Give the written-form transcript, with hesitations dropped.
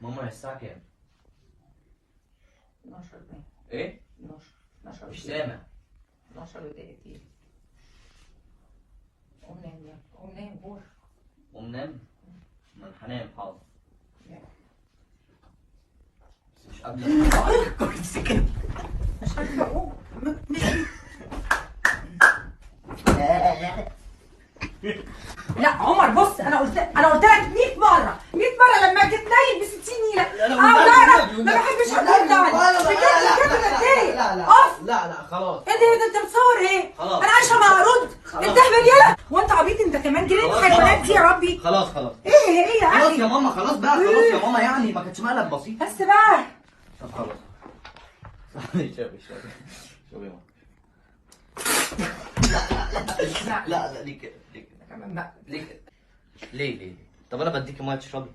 ماما الساعة كام؟ 12 باين. ايه؟ 12 مش سامع. 12 ودقيقتين. قوم نام يلا، قوم نام قول. قوم نام؟ ما انا هنام حاضر. بس مش قبل الكرسي كده. مش عارفة اقوم. لا عمر بص، انا قلت لك 100 مرة 100 مرة لما تتنيل ب 60 نيلة. لا ما بحبش الكلام ده. لا خلاص. ايه ده انت بتصور ايه؟ خلاص. انا عايشة مع رد. انت اهبل يلا. وانت عبيط انت كمان جنين الحيوانات دي يا ربي. خلاص ايه يا خلاص علي؟ يا ماما، خلاص بقى، خلاص يا ماما، يعني ما كانتش مقلب بسيط. بس بقى. طب خلاص. شوفي يا ماما. لا ليه كده؟ كمان بقى. ليه؟ طب انا بديكي ميه تشربي.